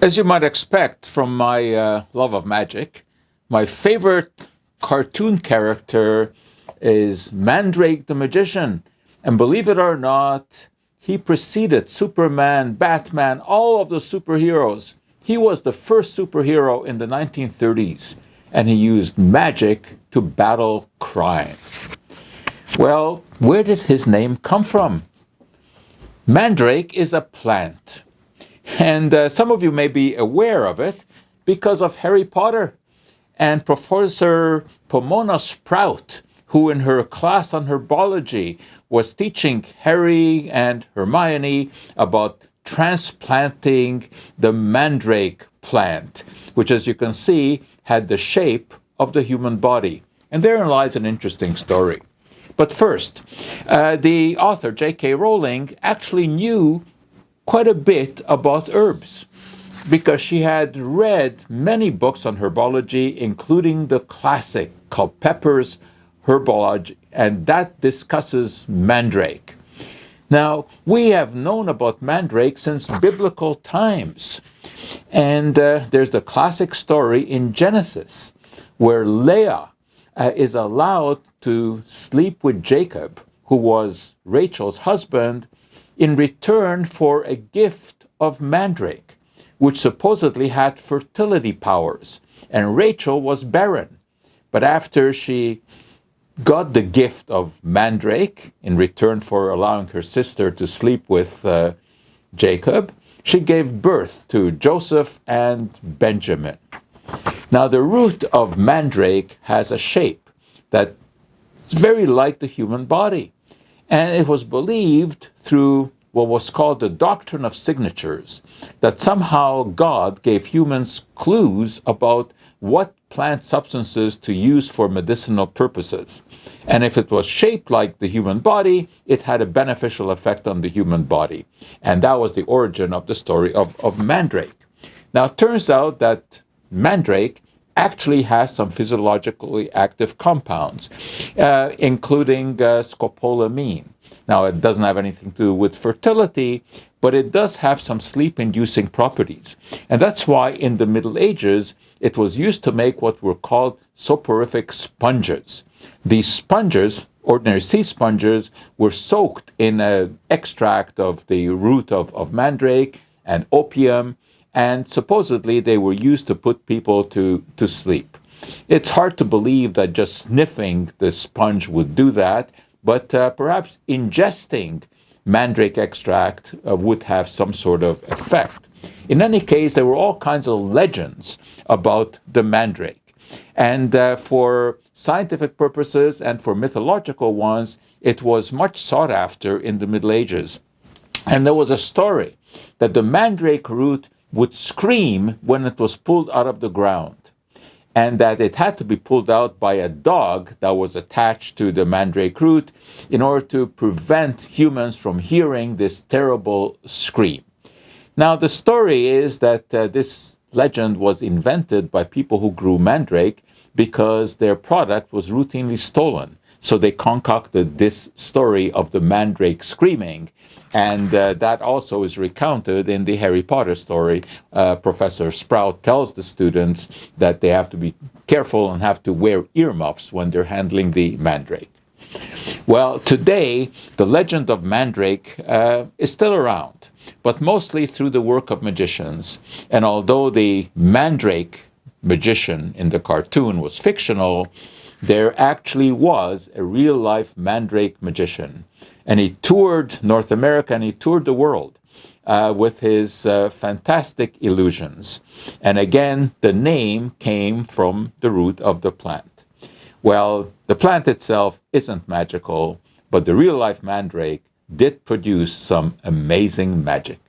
As you might expect from my love of magic, my favorite cartoon character is Mandrake the Magician. And believe it or not, he preceded Superman, Batman, all of the superheroes. He was the first superhero in the 1930s, and he used magic to battle crime. Well, where did his name come from? Mandrake is a plant. And some of you may be aware of it because of Harry Potter and Professor Pomona Sprout, who in her class on herbology was teaching Harry and Hermione about transplanting the mandrake plant, which, as you can see, had the shape of the human body. And therein lies an interesting story. But first, the author, J.K. Rowling, actually knew quite a bit about herbs because she had read many books on herbology, including the classic called Pepper's Herbology, and that discusses mandrake. Now, we have known about mandrake since biblical times. And there's the classic story in Genesis where Leah is allowed to sleep with Jacob, who was Rachel's husband, in return for a gift of mandrake, which supposedly had fertility powers. And Rachel was barren. But after she got the gift of mandrake in return for allowing her sister to sleep with Jacob, she gave birth to Joseph and Benjamin. Now, the root of mandrake has a shape that's very like the human body. And it was believed through what was called the doctrine of signatures that somehow God gave humans clues about what plant substances to use for medicinal purposes. And if it was shaped like the human body, it had a beneficial effect on the human body. And that was the origin of the story of mandrake. Now, it turns out that mandrake actually has some physiologically active compounds, including scopolamine. Now, it doesn't have anything to do with fertility, but it does have some sleep-inducing properties. And that's why in the Middle Ages, it was used to make what were called soporific sponges. These sponges, ordinary sea sponges, were soaked in an extract of the root of mandrake and opium, and supposedly they were used to put people to sleep. It's hard to believe that just sniffing the sponge would do that, but perhaps ingesting mandrake extract would have some sort of effect. In any case, there were all kinds of legends about the mandrake. And for scientific purposes and for mythological ones, it was much sought after in the Middle Ages. And there was a story that the mandrake root would scream when it was pulled out of the ground, and that it had to be pulled out by a dog that was attached to the mandrake root in order to prevent humans from hearing this terrible scream. Now, the story is that this legend was invented by people who grew mandrake because their product was routinely stolen. So they concocted this story of the mandrake screaming. And that also is recounted in the Harry Potter story. Professor Sprout tells the students that they have to be careful and have to wear earmuffs when they're handling the mandrake. Well, today, the legend of mandrake is still around, but mostly through the work of magicians. And although the mandrake magician in the cartoon was fictional, there actually was a real-life mandrake magician. And he toured North America and he toured the world with his fantastic illusions. And again, the name came from the root of the plant. Well, the plant itself isn't magical, but the real-life mandrake did produce some amazing magic.